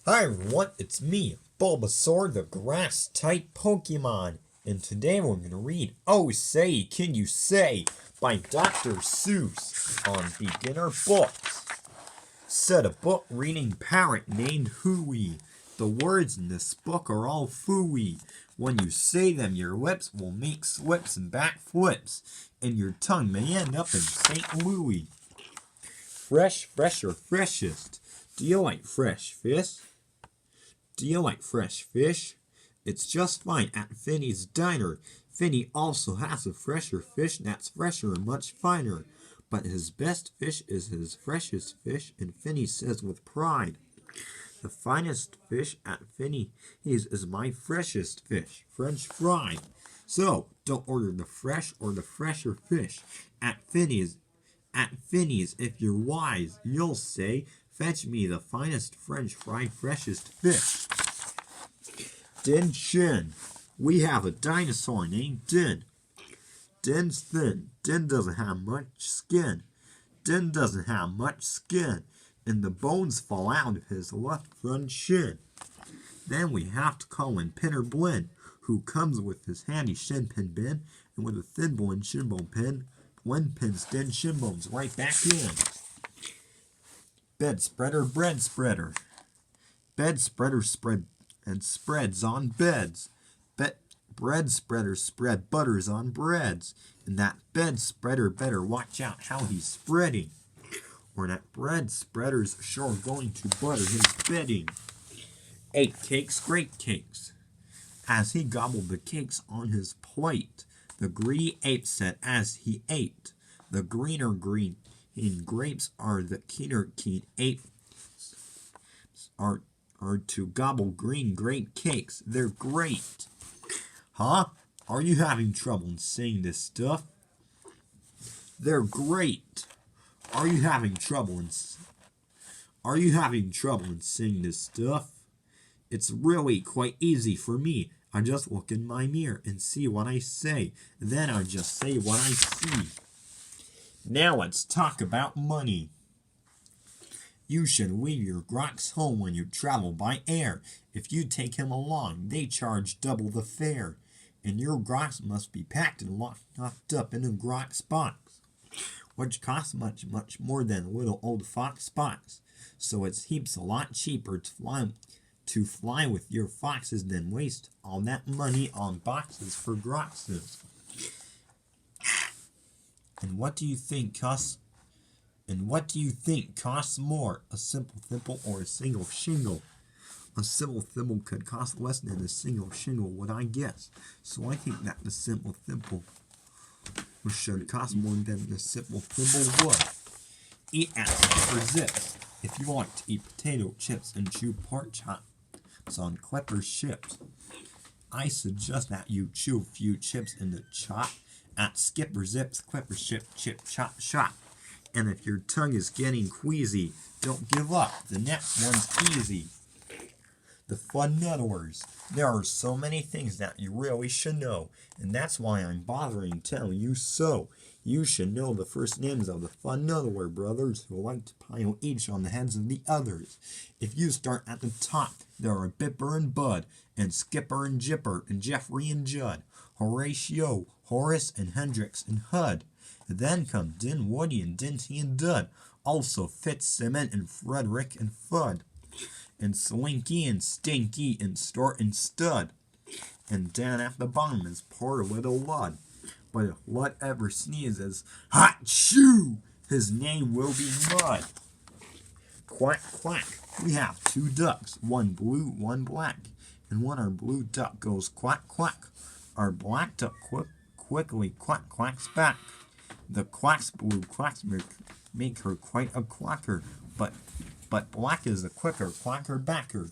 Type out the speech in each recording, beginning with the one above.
Hi everyone, it's me, Bulbasaur, the grass-type Pokemon, and today we're going to read Oh Say, Can You Say by Dr. Seuss on Beginner Books. Said a book reading parrot named Hooey. The words in this book are all phooey. When you say them, your lips will make slips and backflips, and your tongue may end up in St. Louis. Fresh, fresher, freshest. Do you like fresh fish? Do you like fresh fish? It's just fine at Finny's Diner. Finny also has a fresher fish that's fresher and much finer. But his best fish is his freshest fish, and Finny says with pride, the finest fish at Finny's is my freshest fish, French fried. So, don't order the fresh or the fresher fish at Finny's. At Finny's, if you're wise, you'll say, fetch me the finest French fried freshest fish. Din Shin. We have a dinosaur named Din. Din's thin. Din doesn't have much skin. Din doesn't have much skin, and the bones fall out of his left front shin. Then we have to call in Pinner Blinn, who comes with his handy shin pin bin, and with a thin Blinn shin bone pin, Blinn pins Din shin bones right back in. Bed spreader, bread spreader. Bed spreader spread and spreads on beds. Bread spreader spread butters on breads. And that bed spreader better watch out how he's spreading, or that bread spreader's sure going to butter his bedding. Ate cakes, great cakes. As he gobbled the cakes on his plate, the greedy ape said as he ate, the greener green in grapes are the keener keen apes are to gobble green grape cakes. They're great. Huh? Are you having trouble in saying this stuff? They're great. Are you having trouble in saying this stuff? It's really quite easy for me. I just look in my mirror and see what I say. Then I just say what I see. Now let's talk about money. You should leave your Grox home when you travel by air. If you take him along, they charge double the fare. And your Grox must be packed and locked up in a Grox box, which costs much, much more than a little old fox box. So it's heaps a lot cheaper to fly with your foxes than waste all that money on boxes for Groxes. And what do you think costs more, a simple thimble or a single shingle? A simple thimble could cost less than a single shingle, would I guess. So I think that the simple thimble should cost more than the simple thimble would. Eat at Skipper Zips. If you like to eat potato chips and chew pork chops on Clipper ships, I suggest that you chew a few chips in the chop at Skipper Zips Clipper Ship Chip Chop Shop. And if your tongue is getting queasy, don't give up. The next one's easy. The Fun Nuddlers. There are so many things that you really should know, and that's why I'm bothering telling you so. You should know the first names of the Fun Nuddler brothers, who like to pile each on the heads of the others. If you start at the top, there are Bipper and Bud, and Skipper and Jipper, and Jeffrey and Judd, Horatio, Horace, and Hendrix and Hud. Then come Din, Woody, and Dinty and Dud, also Fitzsimmon and Frederick and Fudd, and Slinky and Stinky and Stort and Stud. And down at the bottom is poor little Lud. But if Lud ever sneezes, hot shoo, his name will be Mud. Quack, quack, we have two ducks, one blue, one black. And when our blue duck goes quack, quack, our black duck quickly quack, quacks back. The quacks blue quacks make her quite a quacker, but black is a quicker quacker backer.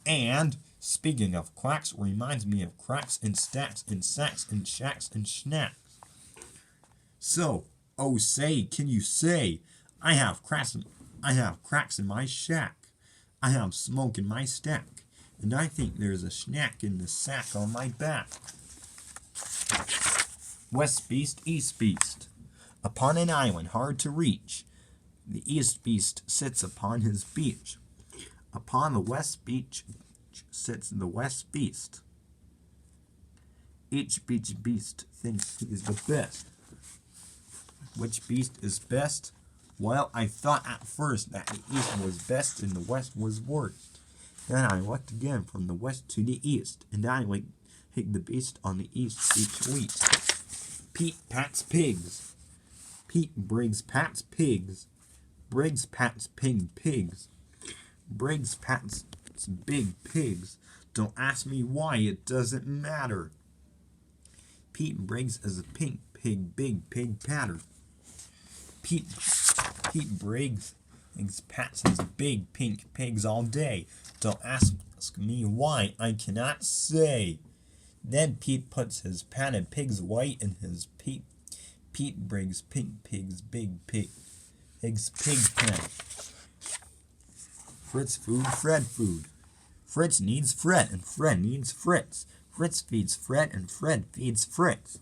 And speaking of quacks, reminds me of cracks and stacks and sacks and shacks and snacks. So, oh say, can you say, I have cracks in my shack. I have smoke in my stack, and I think there's a snack in the sack on my back. West Beast, East Beast. Upon an island hard to reach, the East Beast sits upon his beach. Upon the west beach sits the west beast. Each beach beast thinks he is the best. Which beast is best? Well, I thought at first that the east was best and the west was worst. Then I looked again from the west to the east, and I hit the beast on the east each week. Pete pats pigs. Pete Briggs pats pigs. Briggs pats pigs. Briggs pats big pigs. Don't ask me why, it doesn't matter. Pete Briggs is a pink pig, big pig patter. Pete Briggs pats his big pink pigs all day. Don't ask me why, I cannot say. Then Pete puts his patted pigs away in his Pete Briggs pink pig's big pig's pig pen. Fritz food, Fred food. Fritz needs Fred, and Fred needs Fritz. Fritz feeds Fred, and Fred feeds Fritz.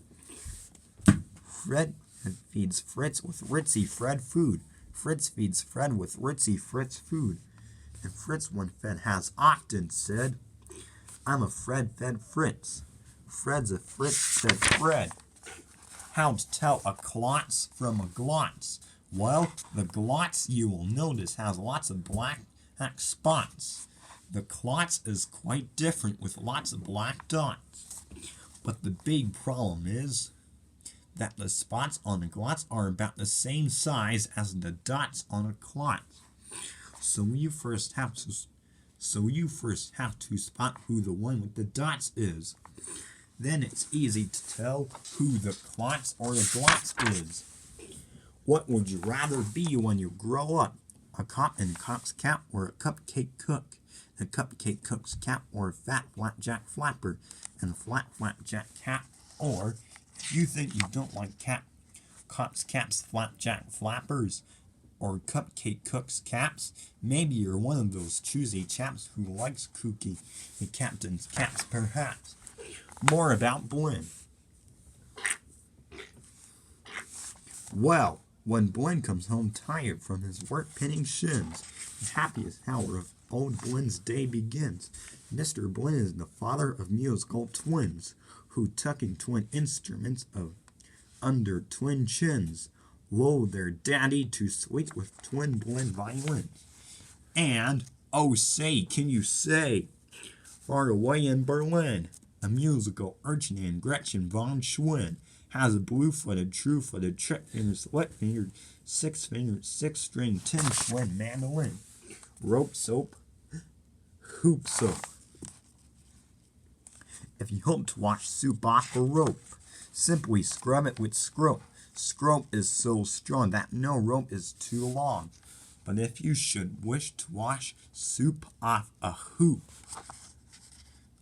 Fred feeds Fritz with Ritzy Fred food. Fritz feeds Fred with Ritzy Fritz food. And Fritz, when fed, has often said, I'm a Fred fed Fritz. Fred's a Fritz fed Fred. How to tell a klotz from a glotz? Well, the glotz, you will notice, has lots of black spots. The klotz is quite different with lots of black dots. But the big problem is that the spots on the glotz are about the same size as the dots on a klotz. So you first have to spot who the one with the dots is. Then it's easy to tell who the klotz or the glotz is. What would you rather be when you grow up? A cop in a cop's cap or a cupcake cook? A cupcake cook's cap or a fat flapjack flapper? And a flat flapjack cap? Or, if you think you don't like cops' caps, flapjack flappers, or cupcake cooks' caps, maybe you're one of those choosy chaps who likes kooky and captain's caps, perhaps. More about Blinn. Well, when Blinn comes home tired from his work pinning shins, the happiest hour of old Blinn's day begins. Mr. Blinn is the father of musical twins, who tucking twin instruments of under twin chins, lull their daddy to sleep with twin Blinn violins. And, oh say, can you say, far away in Berlin, a musical urchin named Gretchen von Schwinn has a blue-footed, true-footed, trick-fingered, split-fingered, six-fingered, six-string, tin-twin mandolin. Rope soap, hoop soap. If you hope to wash soup off a rope, simply scrub it with scrope. Scrope is so strong that no rope is too long. But if you should wish to wash soup off a hoop,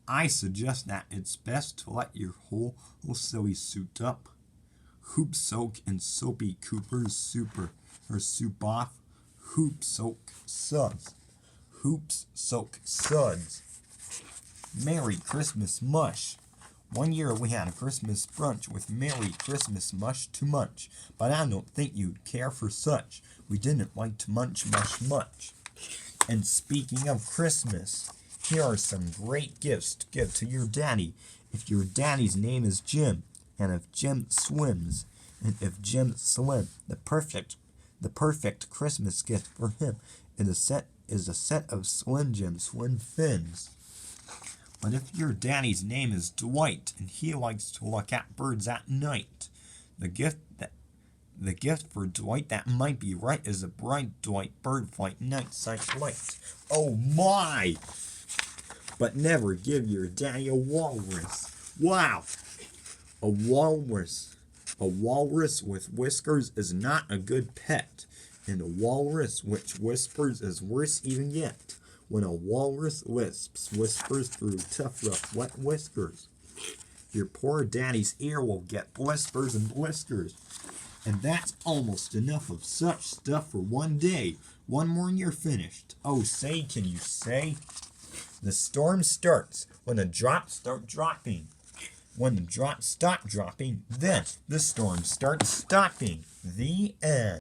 I suggest that it's best to let your whole silly suit up. Hoop soak and soapy Cooper's super or soup off. Hoop soak suds. Hoops soak suds. Merry Christmas mush. One year we had a Christmas brunch with Merry Christmas mush to munch, but I don't think you'd care for such. We didn't like to munch much. And speaking of Christmas, here are some great gifts to give to your daddy. If your daddy's name is Jim, and if Jim swims, and if Jim swim, the perfect Christmas gift for him is a set of Slim Jim swim fins. But if your daddy's name is Dwight, and he likes to look at birds at night, the gift for Dwight that might be right is a bright Dwight bird flight night sight light. Oh my! But never give your daddy a walrus. Wow! A walrus with whiskers is not a good pet. And a walrus which whispers is worse even yet. When a walrus whispers through tough, rough, wet whiskers, your poor daddy's ear will get blisters and blisters. And that's almost enough of such stuff for one day. One more and you're finished. Oh, say, can you say? The storm starts when the drops start dropping. When the drops stop dropping, then the storm starts stopping. The end.